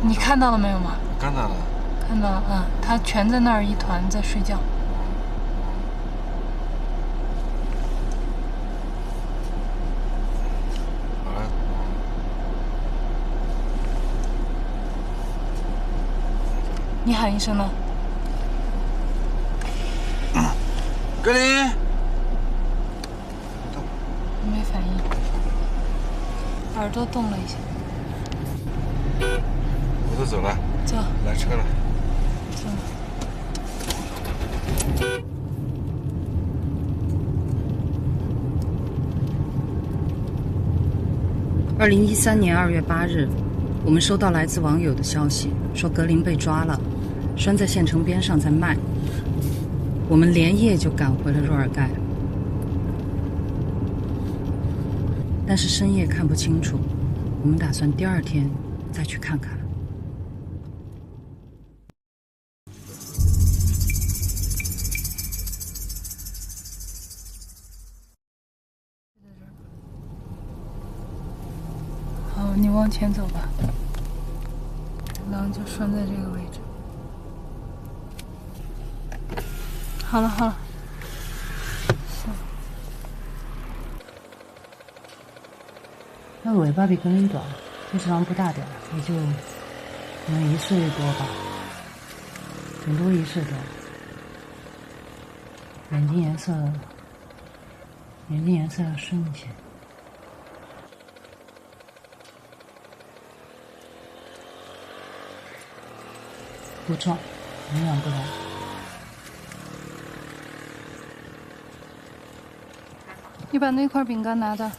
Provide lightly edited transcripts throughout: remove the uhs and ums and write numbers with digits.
你看到了没有吗？看到了。看到了，嗯，他全在那儿一团在睡觉。好了。你喊一声呢？格林。没反应，耳朵动了一下。我都走了。走。来车了。走。2013年2月8日，我们收到来自网友的消息，说格林被抓了，拴在县城边上在卖。我们连夜就赶回了若尔盖，但是深夜看不清楚，我们打算第二天再去看看。好，你往前走吧。狼就拴在这个位置。好了好了。那尾巴比格林短，这只狼不大点，也就可能1岁多吧，顶多1岁多。眼睛颜色要深一些。不壮，营养不良。你把那块饼干拿的，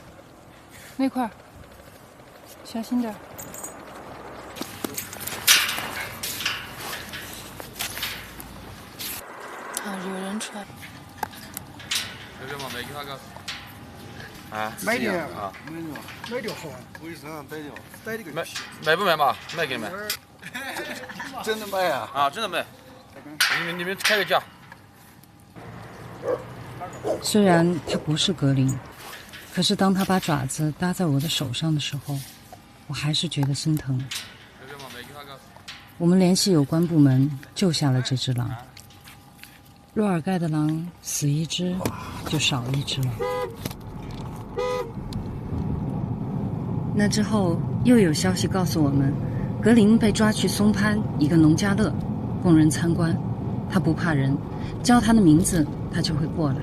那块，小心点。啊，有人出来。啊，买的啊，买的好，我给身上带掉。带这个卖卖不卖嘛？卖给你们。真的卖啊？啊，真的卖。你们开个价。虽然他不是格林，可是当他把爪子搭在我的手上的时候，我还是觉得心疼。我们联系有关部门，救下了这只狼。若尔盖的狼死一只就少一只了。那之后又有消息告诉我们，格林被抓去松潘一个农家乐供人参观，他不怕人，叫他的名字他就会过来。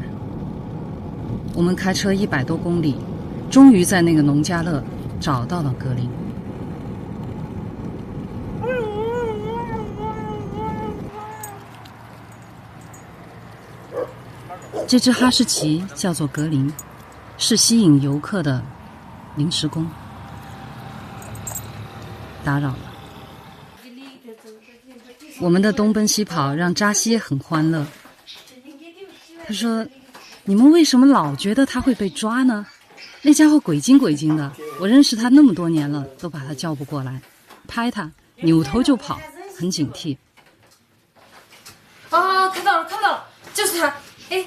我们开车100多公里，终于在那个农家乐找到了格林。这只哈士奇叫做格林，是吸引游客的临时工。打扰了。我们的东奔西跑让扎西很欢乐。他说：“你们为什么老觉得他会被抓呢？那家伙鬼精鬼精的，我认识他那么多年了，都把他叫不过来，拍他扭头就跑，很警惕。”啊，看到了，看到了，就是他！哎，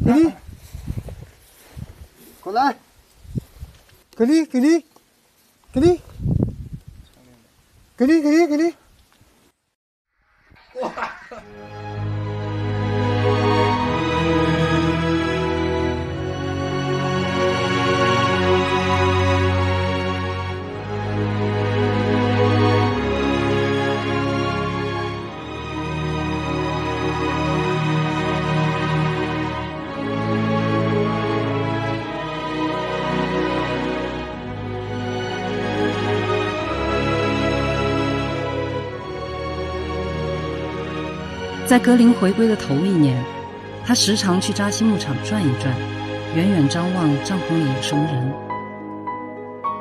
格林，过来，格林，格林，格林，格林，格林，格林。哇！在格林回归的头1年，他时常去扎西牧场转一转，远远张望帐篷里有什么人。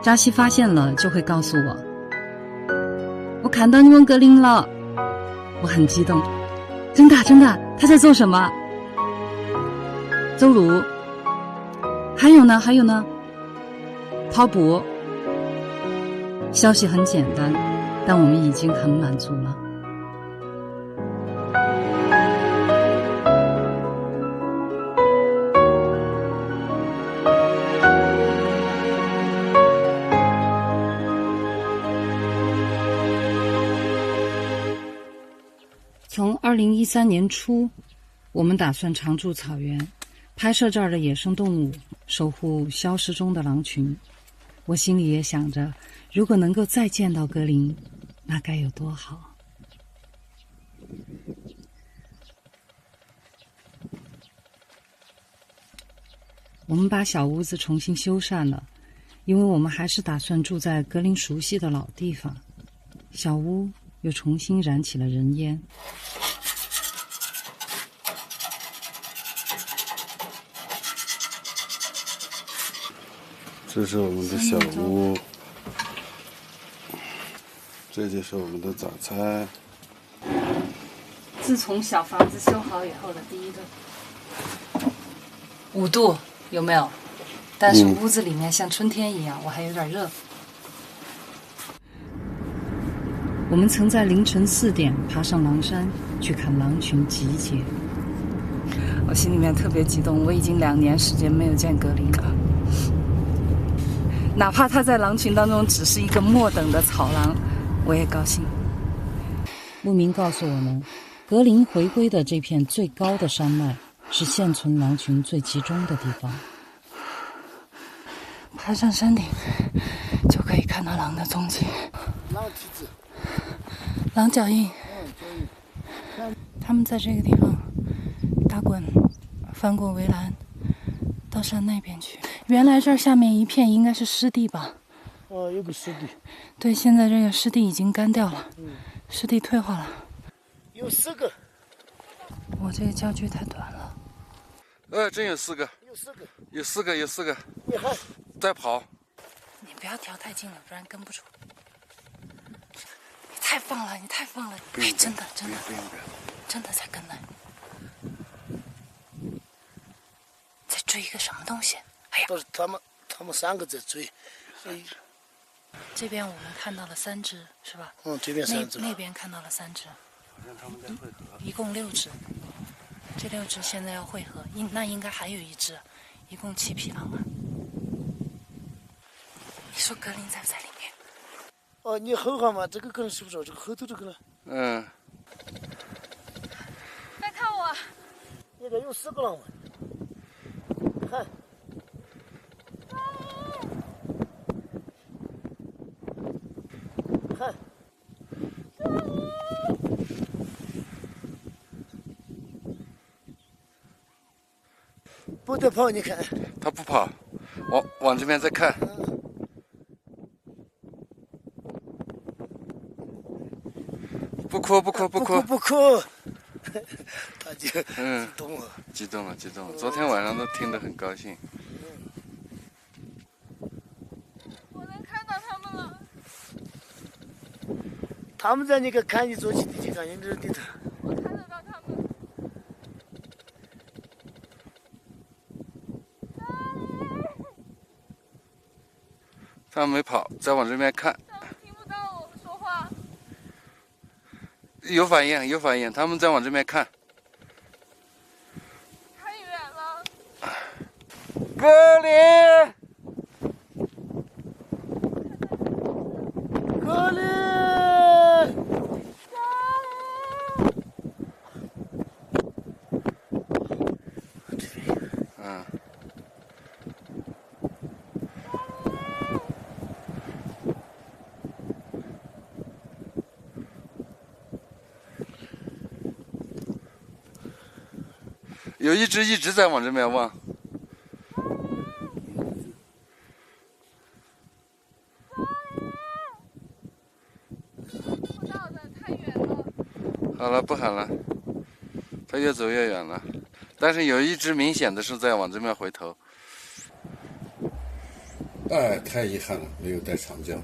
扎西发现了就会告诉我：“我看到你们格林了。”我很激动，真的真的，他在做什么？走路。还有呢，还有呢，跑步。消息很简单，但我们已经很满足了。2013年初，我们打算常驻草原，拍摄这儿的野生动物，守护消失中的狼群。我心里也想着，如果能够再见到格林，那该有多好。我们把小屋子重新修缮了，因为我们还是打算住在格林熟悉的老地方。小屋又重新燃起了人烟。这是我们的小屋，这就是我们的早餐。自从小房子修好以后的第一顿，5度有没有？但是屋子里面像春天一样，我还有点热。我们曾在凌晨4点爬上狼山去看狼群集结，我心里面特别激动。我已经2年时间没有见格林了，哪怕他在狼群当中只是一个末等的草狼，我也高兴。牧民告诉我们，格林回归的这片最高的山脉是现存狼群最集中的地方。爬上山顶就可以看到狼的踪迹，狼体质，狼脚印。他们在这个地方打滚，翻过围栏，到山那边去。原来这儿下面一片应该是湿地吧？哦，有个湿地。对，现在这个湿地已经干掉了，湿地退化了。有4个。我这个焦距太短了。真有4个。有4个。有4个，有4个。你看。在跑。你不要调太近了，不然跟不住。你太放了，你太放了！哎，真的在跟来，在追一个什么东西？哎呀，都是他们3个在追。这边我们看到了3只，是吧？这边3只。那边看到了3只，一共6只。这6只现在要汇合，那应该还有1只，一共7匹狼啊！你说格林在不在里面？哦，你后哈嘛，这个可能睡不着，这个后头这个呢？快看我！那个有4个狼嘛？看。看。不得跑，你看。他不跑，往这边再看。不哭。他就激动了。激动了。昨天晚上都听得很高兴。我能看到他们了。他们在那个看你坐起的地方，你这地头。我看得到他们。他们没跑，再往这边看。他们听不到我说话。有反应，他们再往这边看。太远了。格林。格林。有一只一直在往这边望。不到的，太远了。好了，不喊了，它越走越远了。但是有一只明显的是在往这边回头。哎，太遗憾了，没有带长焦。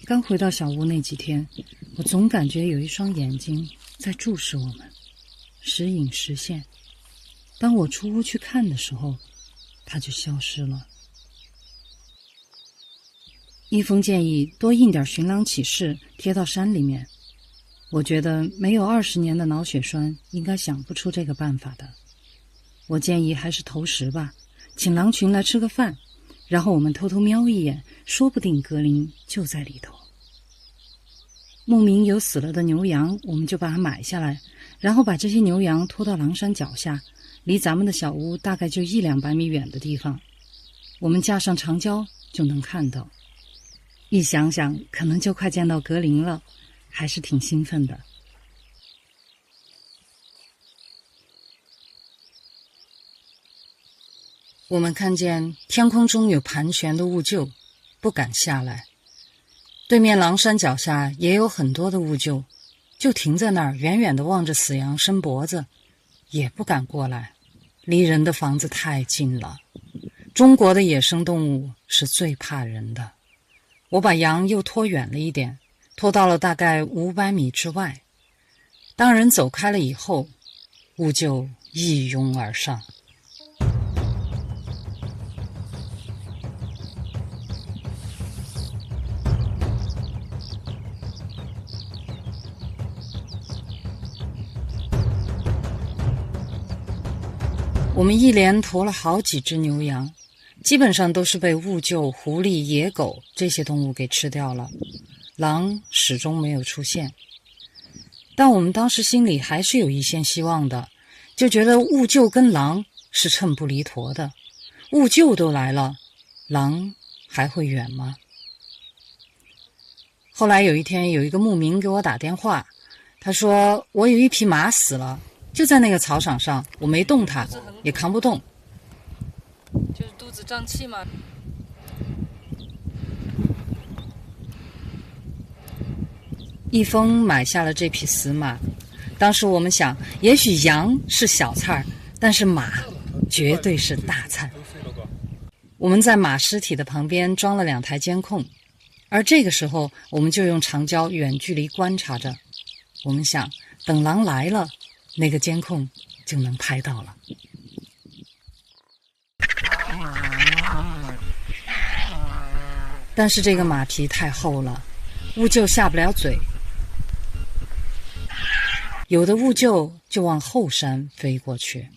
刚回到小屋那几天，我总感觉有一双眼睛在注视我们，时隐时现。当我出屋去看的时候，它就消失了。一峰建议多印点寻狼启事贴到山里面，我觉得没有20年的脑血栓应该想不出这个办法的。我建议还是投食吧，请狼群来吃个饭，然后我们偷偷瞄一眼，说不定格林就在里头。牧民有死了的牛羊，我们就把它买下来，然后把这些牛羊拖到狼山脚下，离咱们的小屋大概就100-200米远的地方，我们架上长焦就能看到。一想想，可能就快见到格林了，还是挺兴奋的。我们看见天空中有盘旋的雾鹫，不敢下来。对面狼山脚下也有很多的雾鹫，就停在那儿，远远地望着死羊伸脖子，也不敢过来，离人的房子太近了。中国的野生动物是最怕人的。我把羊又拖远了一点，拖到了大概500米之外。当人走开了以后，雾鹫一拥而上。我们一连投了好几只牛羊，基本上都是被雾鹫、狐狸、野狗这些动物给吃掉了，狼始终没有出现。但我们当时心里还是有一线希望的，就觉得雾鹫跟狼是秤不离砣的。雾鹫都来了，狼还会远吗？后来有一天，有一个牧民给我打电话，他说我有一匹马死了，就在那个草场上，我没动它，也扛不动。就是肚子胀气嘛。一峰买下了这匹死马，当时我们想，也许羊是小菜，但是马绝对是大菜。我们在马尸体的旁边装了2台监控，而这个时候我们就用长焦远距离观察着。我们想，等狼来了，那个监控就能拍到了。但是这个马皮太厚了，雾鹫下不了嘴。有的雾鹫就往后山飞过去。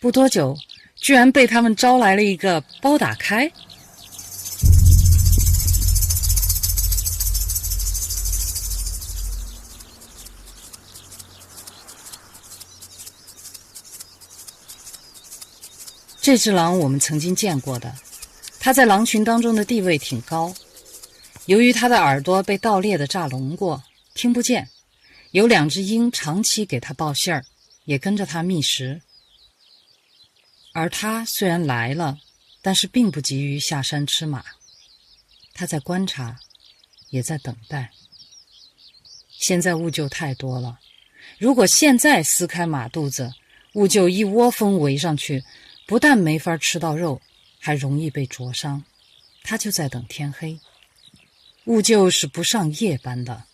不多久，居然被他们招来了一个包打开。这只狼我们曾经见过的，它在狼群当中的地位挺高。由于它的耳朵被盗猎的炸聋过，听不见，有2只鹰长期给它报信儿，也跟着它觅食。而它虽然来了，但是并不急于下山吃马，它在观察，也在等待。现在雾鹫太多了，如果现在撕开马肚子，雾鹫一窝蜂围上去，不但没法吃到肉，还容易被灼伤。它就在等天黑。雾鹫是不上夜班的，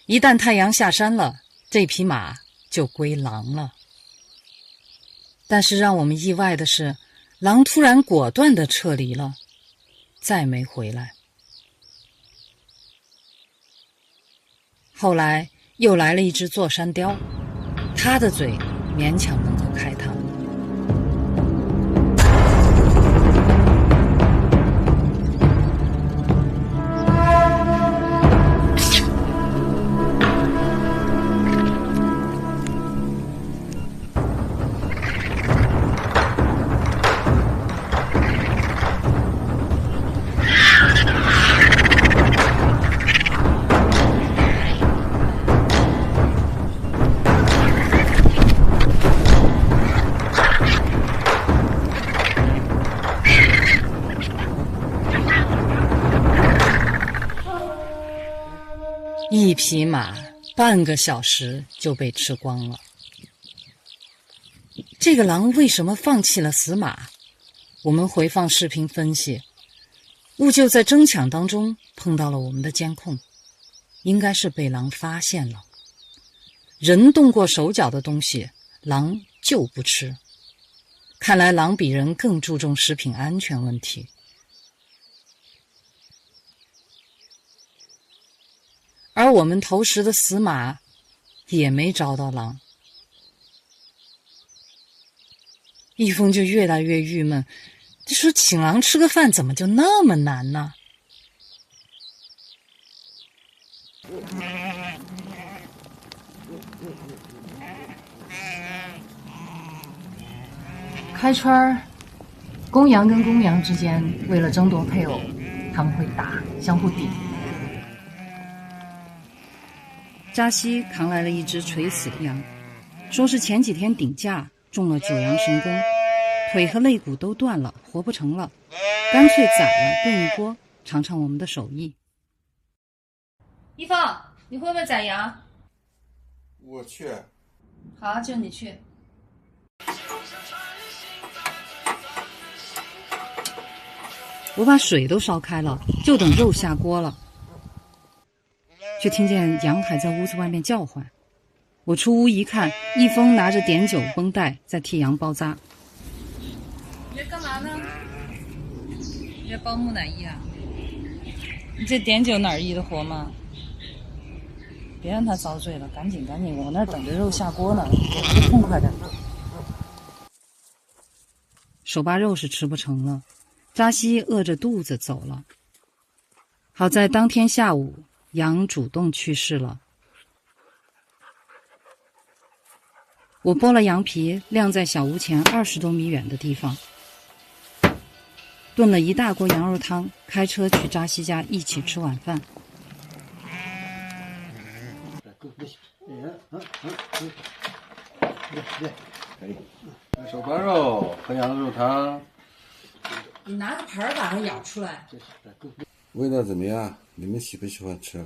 一旦太阳下山了，这匹马就归狼了。但是让我们意外的是，狼突然果断地撤离了，再没回来。后来又来了一只座山雕，它的嘴勉强能够开膛。一匹马半个小时就被吃光了。这个狼为什么放弃了死马？我们回放视频分析，雾鹫在争抢当中碰到了我们的监控，应该是被狼发现了。人动过手脚的东西，狼就不吃。看来狼比人更注重食品安全问题。而我们投食的死马也没找到狼。一峰就越来越郁闷，这说请狼吃个饭怎么就那么难呢？开春儿，公羊跟公羊之间为了争夺配偶，他们会打，相互顶。扎西扛来了一只垂死的羊，说是前几天顶架中了九阳神功，腿和肋骨都断了，活不成了，干脆宰了炖一锅，尝尝我们的手艺。一凤，你会不会宰羊？我去。好，就你去。我把水都烧开了，就等肉下锅了。却听见羊还在屋子外面叫唤。我出屋一看，一峰拿着碘酒绷带在替羊包扎。你这干嘛呢？你这包木乃伊啊？你这碘酒哪儿易得活吗？别让他遭罪了，赶紧，我那儿等着肉下锅呢，别痛快点。手扒肉是吃不成了，扎西饿着肚子走了。好在当天下午，羊主动去世了。我剥了羊皮，晾在小屋前20多米远的地方，炖了一大锅羊肉汤，开车去扎西家一起吃晚饭。手扒肉和羊肉汤，你拿个盆把它舀出来。味道怎么样？你们喜不喜欢吃？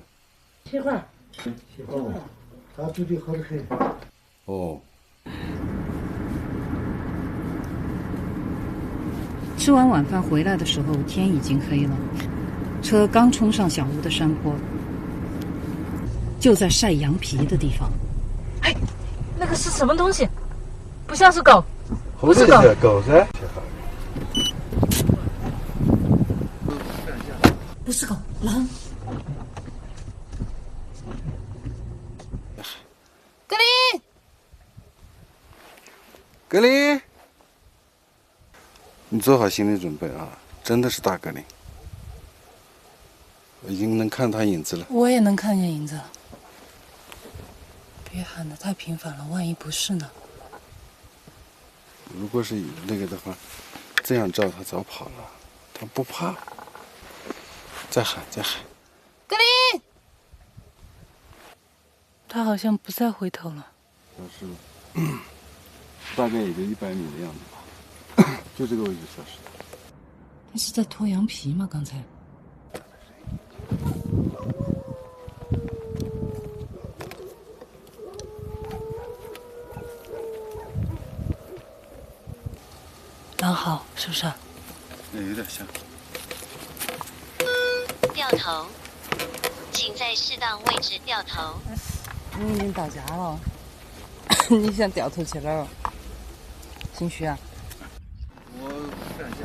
喜欢，他煮的好得很。哦。吃完晚饭回来的时候，天已经黑了，车刚冲上小屋的山坡，就在晒羊皮的地方。哎，那个是什么东西？不像是狗，不是狗，狗噻。不是狗，狼。格林，格林，你做好心理准备啊！真的是大格林，我已经能看他影子了。我也能看见影子。别喊得太频繁了，万一不是呢？如果是那个的话，这样照他早跑了，他不怕。再喊，格林，他好像不再回头了。要是大概也就100米的样子吧，就这个位置消失的。他是在脱羊皮吗？刚才？狼嚎是不是？有点像。掉头，请在适当位置掉头。你已经到家了，你想掉头去哪儿？心虚啊？我看一下。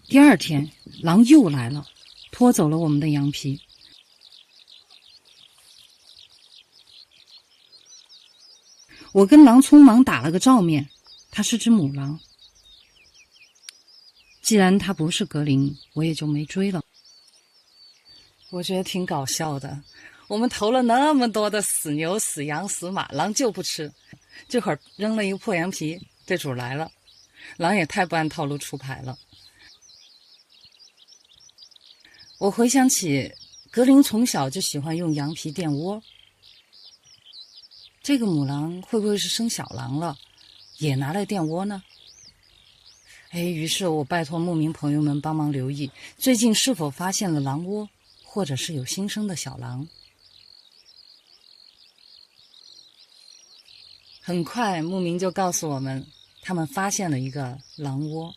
第二天，狼又来了，拖走了我们的羊皮。我跟狼匆忙打了个照面，它是只母狼。既然它不是格林，我也就没追了。我觉得挺搞笑的，我们投了那么多的死牛、死羊、死马，狼就不吃。这会儿扔了一个破羊皮，这主来了，狼也太不按套路出牌了。我回想起格林从小就喜欢用羊皮垫窝，这个母狼会不会是生小狼了，也拿来垫窝呢？于是我拜托牧民朋友们帮忙留意，最近是否发现了狼窝，或者是有新生的小狼。很快牧民就告诉我们，他们发现了一个狼窝。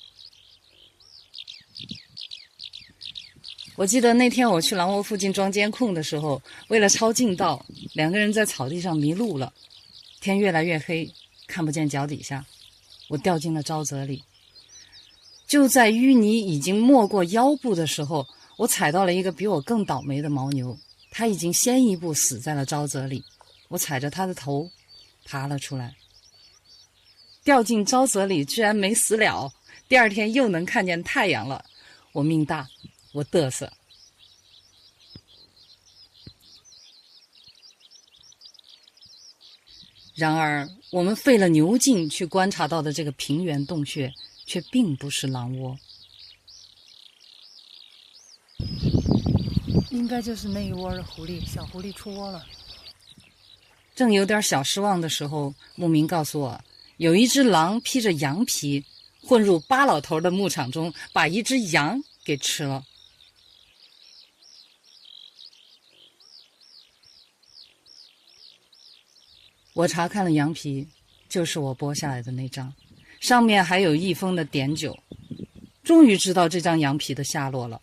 我记得那天我去狼窝附近装监控的时候，为了抄近道，2个人在草地上迷路了。天越来越黑，看不见脚底下，我掉进了沼泽里。就在淤泥已经没过腰部的时候，我踩到了一个比我更倒霉的牦牛，他已经先一步死在了沼泽里。我踩着他的头爬了出来，掉进沼泽里居然没死了。第二天又能看见太阳了，我命大，我嘚瑟。然而我们费了牛劲去观察到的这个平原洞穴却并不是狼窝，应该就是那一窝的狐狸，小狐狸出窝了。正有点小失望的时候，牧民告诉我，有一只狼披着羊皮混入巴老头的牧场中，把一只羊给吃了。我查看了羊皮，就是我剥下来的那张，上面还有一封的碘酒。终于知道这张羊皮的下落了。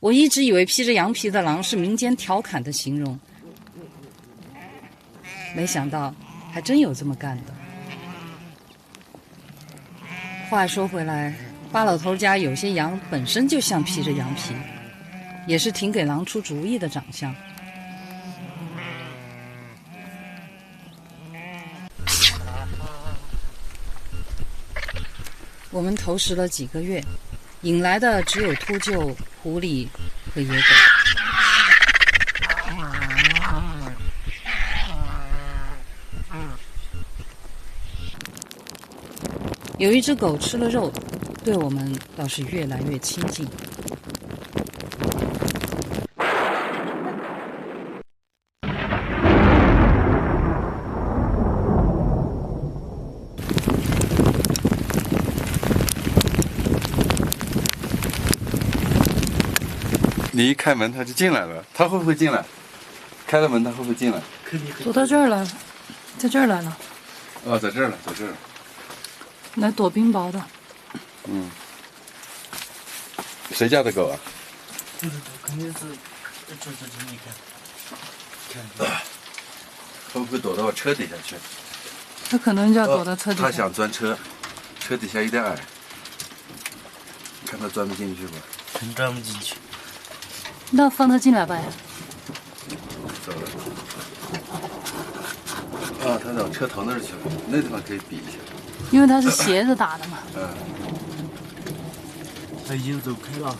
我一直以为披着羊皮的狼是民间调侃的形容，没想到还真有这么干的。话说回来，巴老头家有些羊本身就像披着羊皮，也是挺给狼出主意的长相。我们投食了几个月，引来的只有秃鹫、狐狸和野狗。有一只狗吃了肉，对我们倒是越来越亲近。你一开门，它就进来了。它会不会进来？开了门，它会不会进来？躲到这儿来了，在这儿来了，哦，在这儿了，在这儿了。来躲冰雹的。嗯。谁家的狗啊？不知道，肯定是这你看，会不会躲到我车底下去？它可能就要躲到车底下。它想钻车，车底下有点矮，看它钻不进去吧？真钻不进去。那放它进来吧呀。走了。啊，它到车头那儿去了，那地方可以比一下。因为它是斜着打的嘛。嗯。它已经走开了。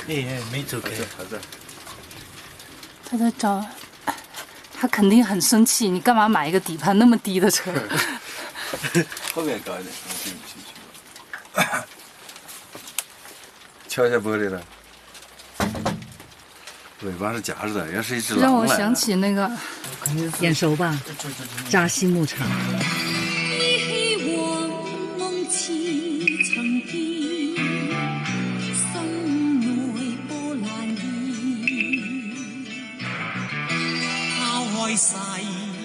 哎，没走开。还在。他在找，他肯定很生气。你干嘛买一个底盘那么低的车？后面高一点，进不去。敲一下玻璃了。尾巴是夹着的，要是一只狼来了。让我想起那个，眼熟吧？扎西牧场。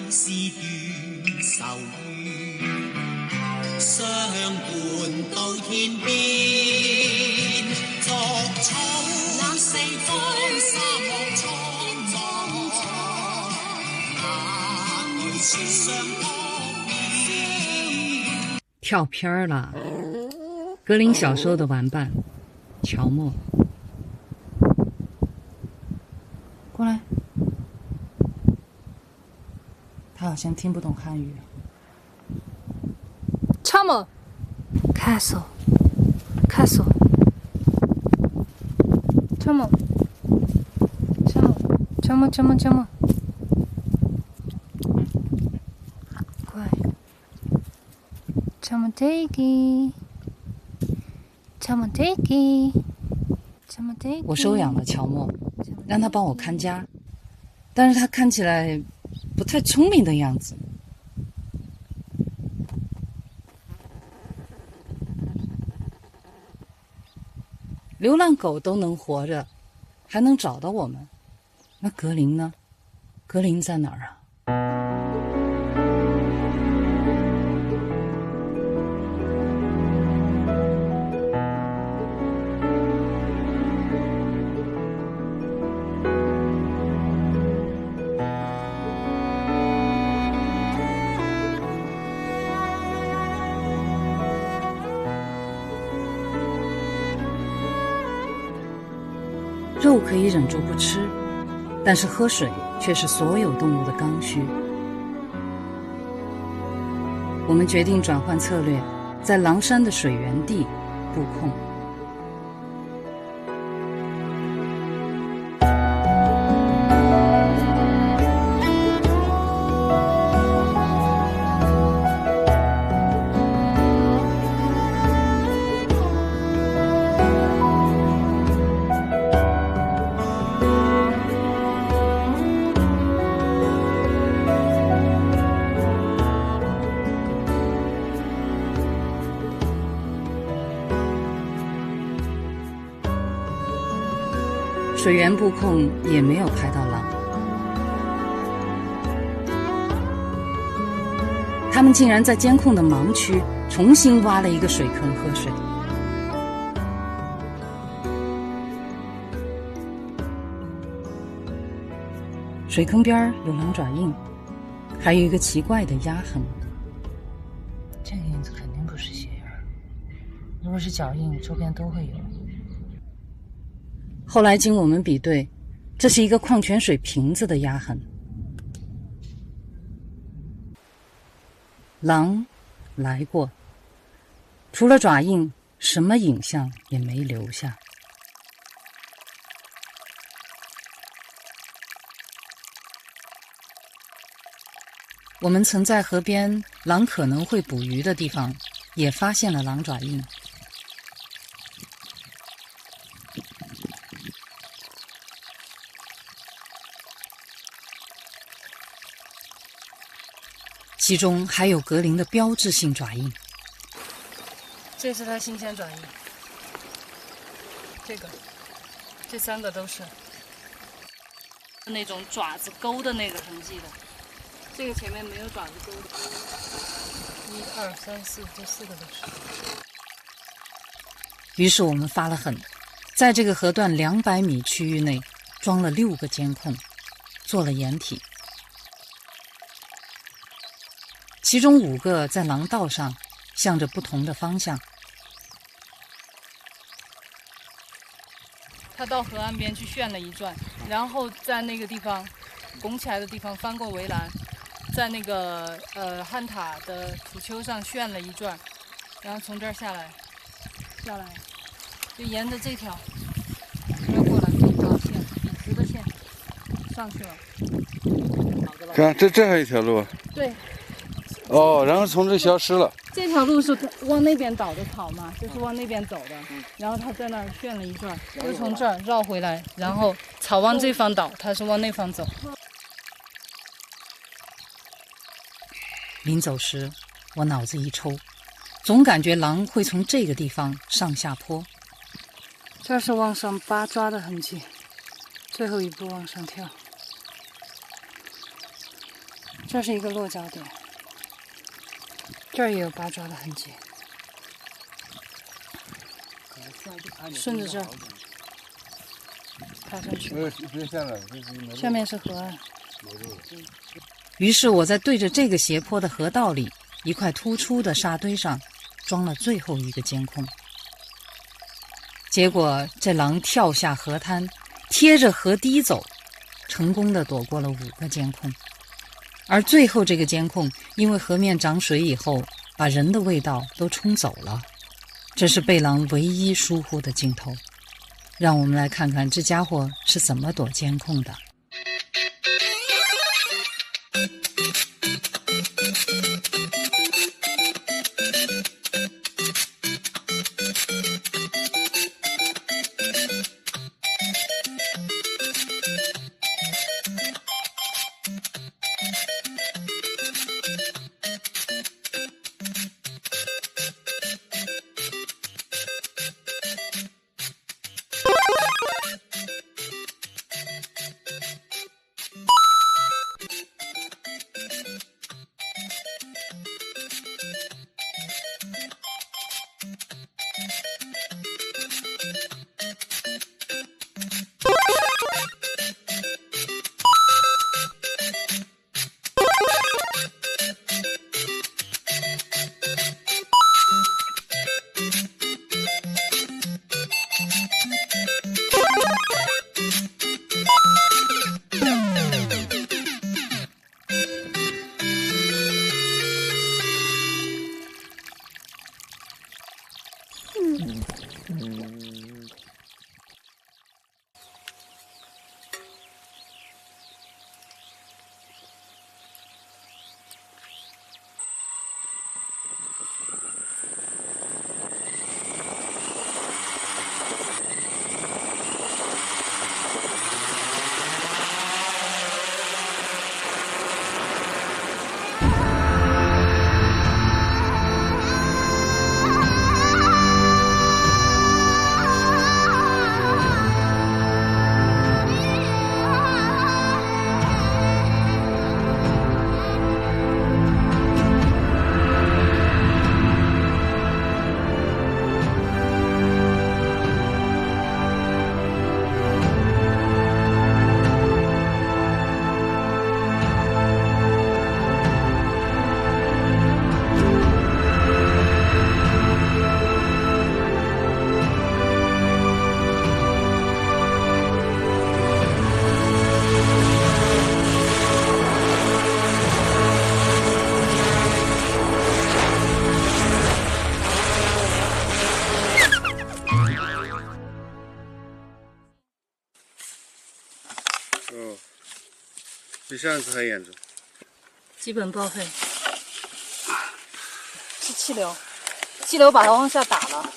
世事斷愁怨，相伴到天邊，逐草冷四方沙漠蒼蒼，那句說相撲面。跳片儿了。格林小时候的玩伴，乔默。过来。他好像听不懂汉语。Chamo Castle Castle Chamo Chamo Chamo Chamo Chamo 乖 Chamo Takey Chamo Takey Chamo Takey 我收养了乔默，让他帮我看家，但是他看起来不太聪明的样子。流浪狗都能活着，还能找到我们，那格林呢？格林在哪儿啊？肉可以忍住不吃，但是喝水却是所有动物的刚需。我们决定转换策略，在狼山的水源地布控。水源布控也没有拍到狼，他们竟然在监控的盲区重新挖了一个水坑喝水。水坑边有狼爪印，还有一个奇怪的压痕。这个印子肯定不是鞋印儿，如果是脚印，周边都会有。后来经我们比对，这是一个矿泉水瓶子的压痕。狼来过，除了爪印，什么影像也没留下。我们曾在河边狼可能会捕鱼的地方，也发现了狼爪印。其中还有格林的标志性爪印。这是它新鲜爪印，这3个都是那种爪子勾的那个痕迹的。这个前面没有爪子勾的，1、2、3、4，这4个都是。于是我们发了狠，在这个河段200米区域内装了6个监控，做了掩体。其中5个在廊道上，向着不同的方向。他到河岸边去旋了一转，然后在那个地方拱起来的地方翻过围栏，在那个旱塔的土丘上旋了一转，然后从这儿下来，就沿着这条绕过来这条线，笔直的线上去了。看这还有一条路。对。哦，然后从这消失了。这条路是往那边倒的草嘛，就是往那边走的。然后他在那儿旋了一转，又从这儿绕回来，然后草往这方倒，他是往那方走。临走时，我脑子一抽，总感觉狼会从这个地方上下坡。这是往上八抓的痕迹，最后一步往上跳。这是一个落脚点。这儿也有八爪的痕迹，顺着这儿爬上去。下面是河岸。于是我在对着这个斜坡的河道里一块突出的沙堆上装了最后一个监控。结果这狼跳下河滩，贴着河堤走，成功地躲过了5个监控。而最后这个监控因为河面涨水以后把人的味道都冲走了，这是贝狼唯一疏忽的镜头。让我们来看看这家伙是怎么躲监控的。上次很严重。基本报废。是气流，气流把它往下打了。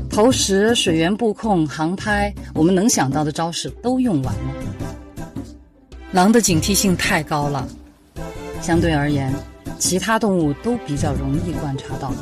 投石、水源布控、航拍，我们能想到的招式都用完了。狼的警惕性太高了，相对而言，其他动物都比较容易观察到。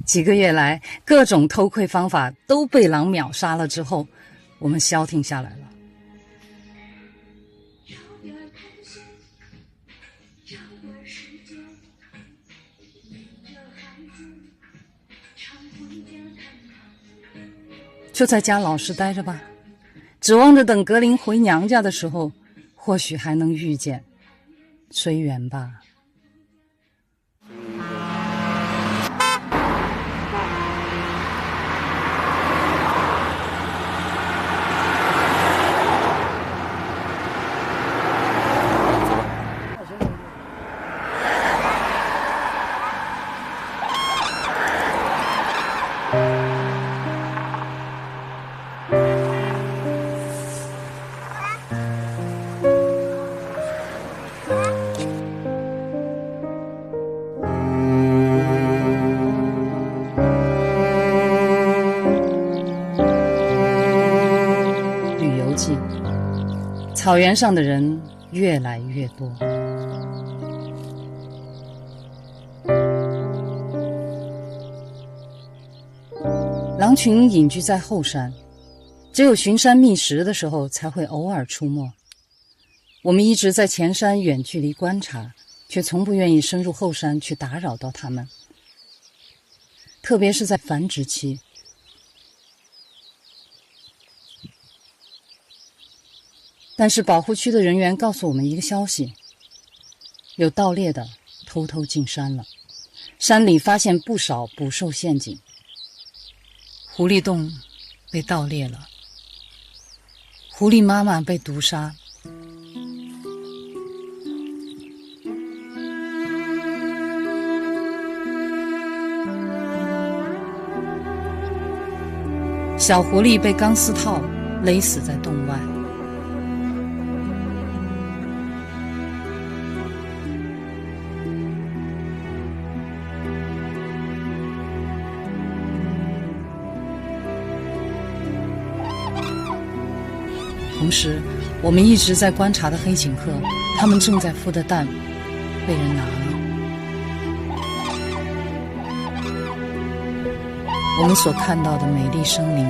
几个月来，各种偷窥方法都被狼秒杀了之后，我们消停下来了。就在家老实待着吧，指望着等格林回娘家的时候，或许还能遇见，随缘吧。草原上的人越来越多，狼群隐居在后山，只有巡山觅食的时候才会偶尔出没。我们一直在前山远距离观察，却从不愿意深入后山去打扰到它们，特别是在繁殖期。但是保护区的人员告诉我们一个消息，有盗猎的偷偷进山了，山里发现不少捕兽陷阱，狐狸洞被盗猎了，狐狸妈妈被毒杀，小狐狸被钢丝套勒死在洞外。同时，我们一直在观察的黑颈鹤，它们正在孵的蛋被人拿了。我们所看到的美丽生灵，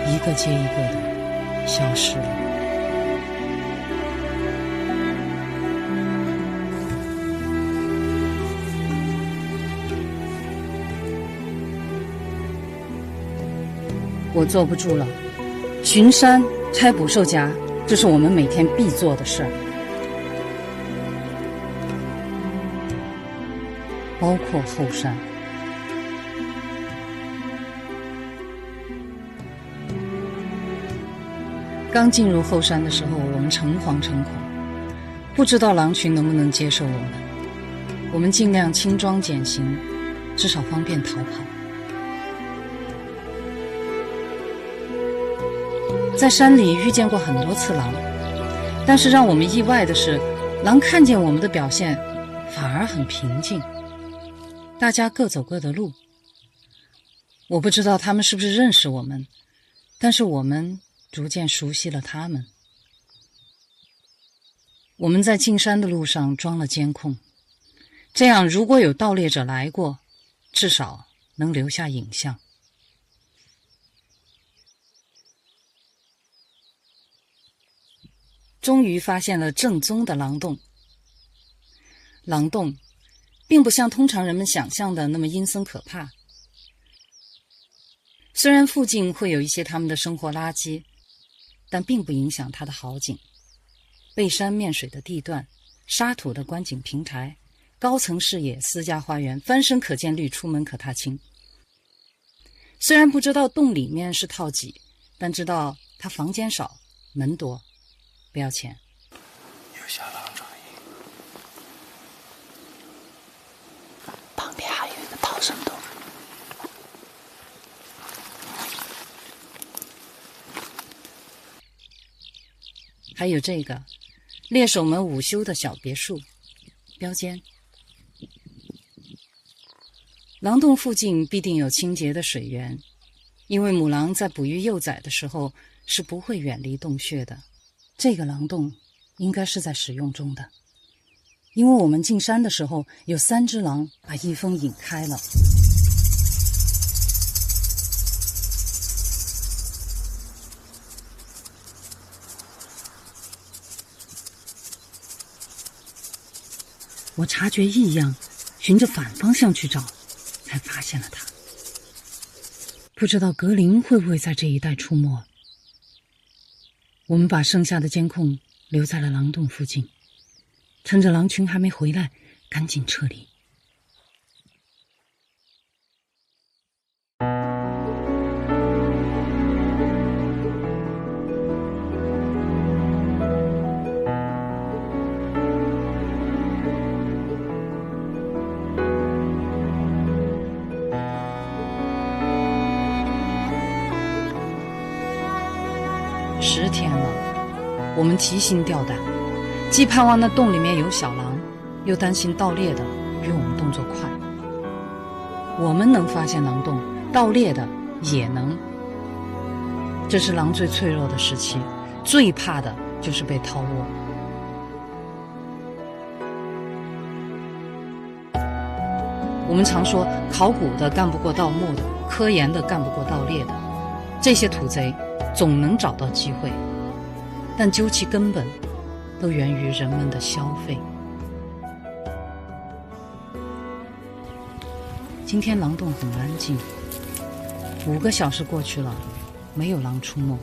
一个接一个的消失了。我坐不住了，巡山拆捕兽夹，这是我们每天必做的事儿，包括后山。刚进入后山的时候，我们诚惶诚恐，不知道狼群能不能接受我们。我们尽量轻装简行，至少方便逃跑。在山里遇见过很多次狼，但是让我们意外的是，狼看见我们的表现反而很平静，大家各走各的路。我不知道他们是不是认识我们，但是我们逐渐熟悉了他们。我们在进山的路上装了监控，这样如果有盗猎者来过，至少能留下影像。终于发现了正宗的狼洞。狼洞并不像通常人们想象的那么阴森可怕，虽然附近会有一些他们的生活垃圾，但并不影响它的好景。背山面水的地段，沙土的观景平台，高层视野，私家花园，翻身可见绿，出门可踏青。虽然不知道洞里面是套几，但知道它房间少，门多，不要钱。有小狼转移，旁边还有一个逃生洞。还有这个猎手们午休的小别墅，标间。狼洞附近必定有清洁的水源，因为母狼在哺育幼崽的时候是不会远离洞穴的。这个狼洞应该是在使用中的，因为我们进山的时候有3只狼把一峰引开了。我察觉异样，循着反方向去找，才发现了它。不知道格林会不会在这一带出没。我们把剩下的监控留在了狼洞附近，趁着狼群还没回来，赶紧撤离。10天了，我们提心吊胆，既盼望那洞里面有小狼，又担心盗猎的比我们动作快。我们能发现狼洞，盗猎的也能。这是狼最脆弱的时期，最怕的就是被掏窝。我们常说，考古的干不过盗墓的，科研的干不过盗猎的，这些土贼总能找到机会，但究其根本，都源于人们的消费。今天狼洞很安静，5个小时过去了，没有狼出没。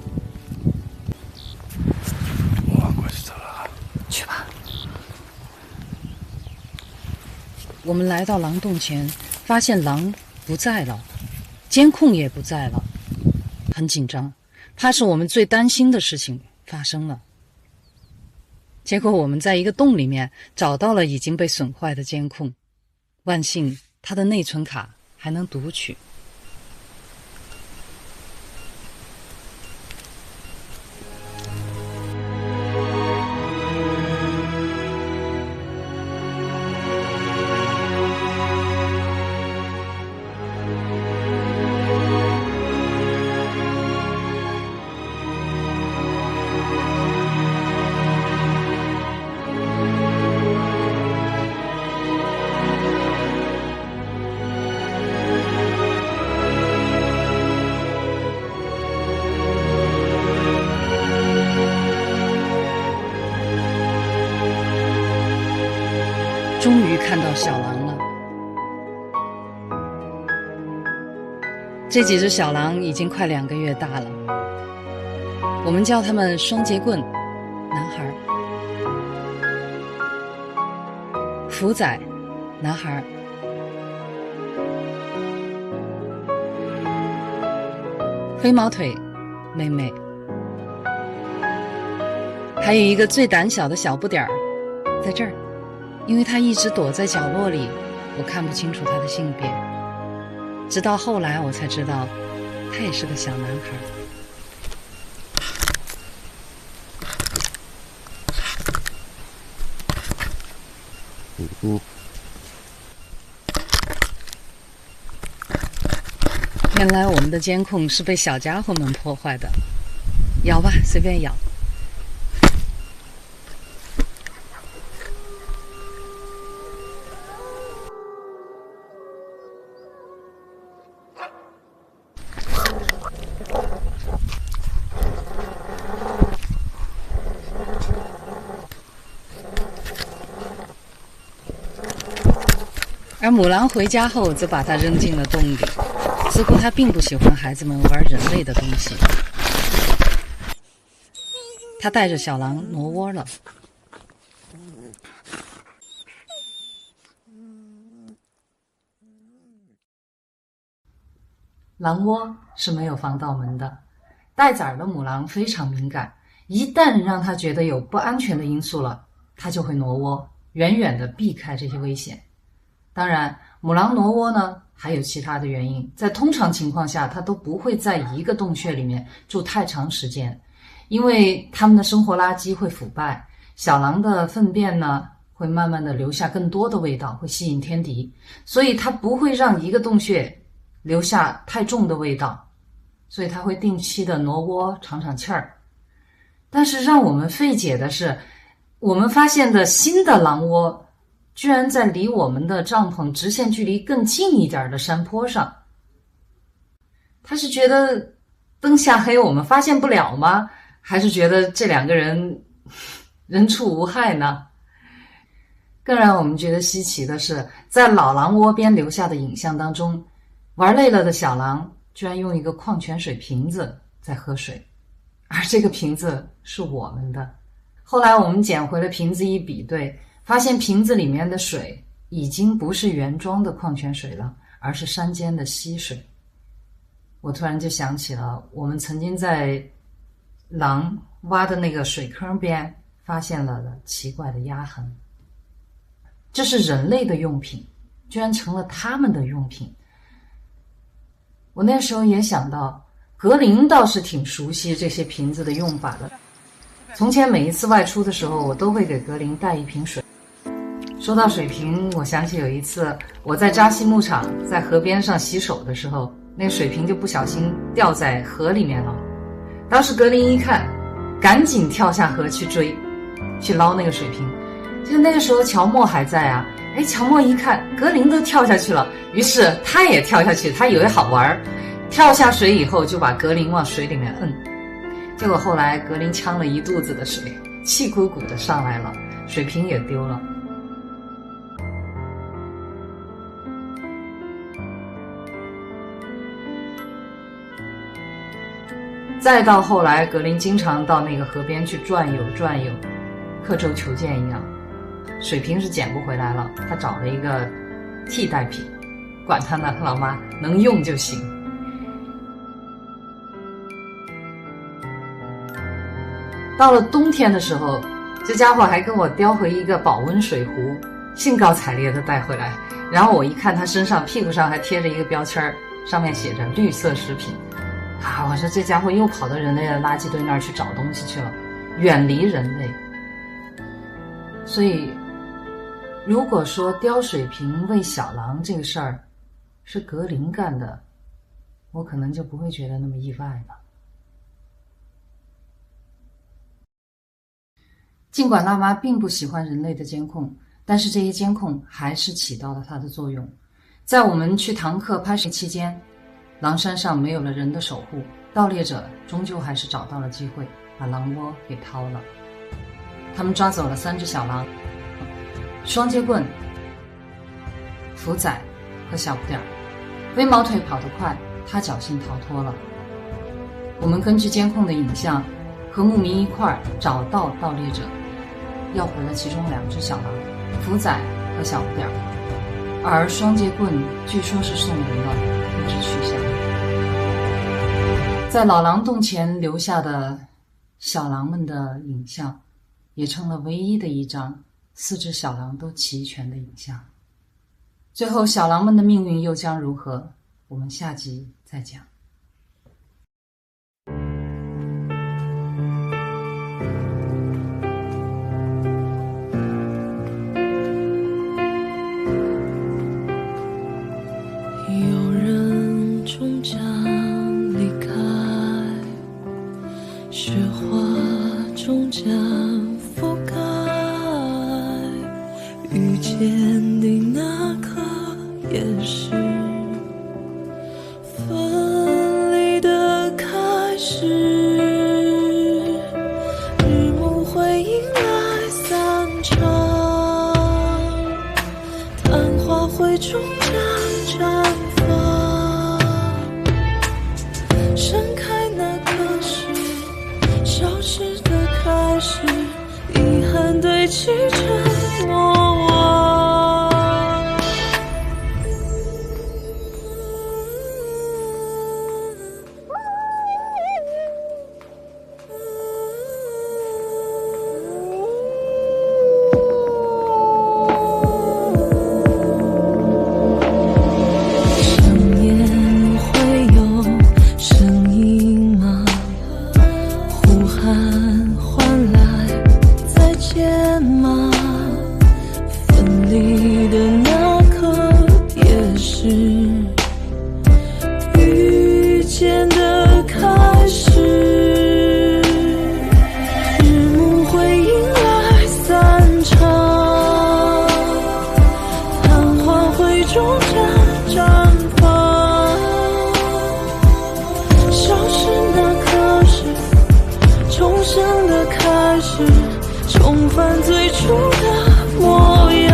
我过去走了，去吧。我们来到狼洞前，发现狼不在了，监控也不在了，很紧张，怕是我们最担心的事情发生了。结果我们在一个洞里面找到了已经被损坏的监控，万幸它的内存卡还能读取。终于看到小狼了。这几只小狼已经快2个月大了，我们叫它们双节棍男孩，福仔男孩，飞毛腿妹妹，还有一个最胆小的小不点儿在这儿，因为他一直躲在角落里，我看不清楚他的性别。直到后来我才知道，他也是个小男孩。原来我们的监控是被小家伙们破坏的。咬吧，随便咬。而母狼回家后，则把它扔进了洞里。似乎他并不喜欢孩子们玩人类的东西。他带着小狼挪窝了。狼窝是没有防盗门的，带崽儿的母狼非常敏感，一旦让它觉得有不安全的因素了，它就会挪窝，远远地避开这些危险。当然，母狼挪窝呢，还有其他的原因，在通常情况下，它都不会在一个洞穴里面住太长时间，因为它们的生活垃圾会腐败，小狼的粪便呢，会慢慢的留下更多的味道，会吸引天敌，所以它不会让一个洞穴留下太重的味道，所以它会定期的挪窝尝尝气儿。但是让我们费解的是，我们发现的新的狼窝居然在离我们的帐篷直线距离更近一点的山坡上。他是觉得灯下黑我们发现不了吗？还是觉得这两个人人畜无害呢？更让我们觉得稀奇的是，在老狼窝边留下的影像当中，玩累了的小狼居然用一个矿泉水瓶子在喝水，而这个瓶子是我们的。后来我们捡回了瓶子一比对，发现瓶子里面的水已经不是原装的矿泉水了，而是山间的溪水。我突然就想起了我们曾经在狼挖的那个水坑边发现了奇怪的压痕。这是人类的用品，居然成了他们的用品。我那时候也想到，格林倒是挺熟悉这些瓶子的用法的。从前每一次外出的时候，我都会给格林带一瓶水。说到水瓶，我想起有一次我在扎西牧场在河边上洗手的时候，那个水瓶就不小心掉在河里面了。当时格林一看，赶紧跳下河去追，去捞那个水瓶。就那个时候乔莫还在啊，乔莫一看格林都跳下去了，于是他也跳下去，他以为好玩，跳下水以后就把格林往水里面摁。结果后来格林呛了一肚子的水，气鼓鼓的上来了，水瓶也丢了。再到后来，格林经常到那个河边去转悠转悠，刻舟求剑一样。水瓶是捡不回来了，他找了一个替代品，管他呢，老妈能用就行。到了冬天的时候，这家伙还跟我叼回一个保温水壶，兴高采烈的带回来。然后我一看他身上屁股上还贴着一个标签，上面写着绿色食品。我说这家伙又跑到人类的垃圾堆那儿去找东西去了，远离人类。所以如果说叼水瓶喂小狼这个事儿是格林干的，我可能就不会觉得那么意外了。尽管辣妈并不喜欢人类的监控，但是这些监控还是起到了它的作用。在我们去唐克拍摄期间，狼山上没有了人的守护，盗猎者终究还是找到了机会，把狼窝给掏了。他们抓走了3只小狼，双截棍、福仔和小不点儿。飞毛腿跑得快，他侥幸逃脱了。我们根据监控的影像和牧民一块儿找到盗猎者，要回了其中2只小狼，福仔和小不点儿。而双截棍据说是送人了，不知去向。在老狼洞前留下的小狼们的影像，也成了唯一的一张4只小狼都齐全的影像。最后小狼们的命运又将如何？我们下集再讲。有人终将离开，雪花终将覆盖，遇见的那刻也是分离的开始，日暮会迎来散场，昙花会终将绽放，惜沉默。深夜会有声音吗？呼喊唤来再见吗？分离的那刻也是遇见的开始。日暮会迎来散场，昙花会终将绽放。消失那刻是重生的开始，重返最初的模样。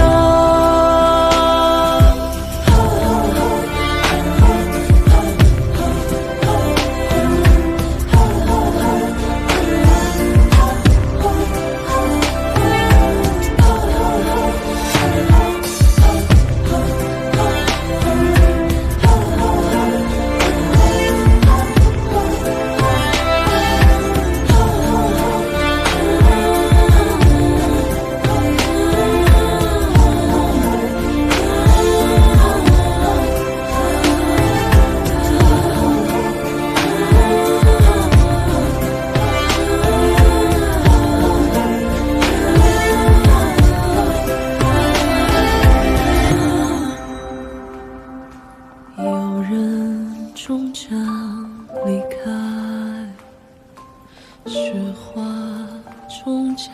有人终将离开，雪花终将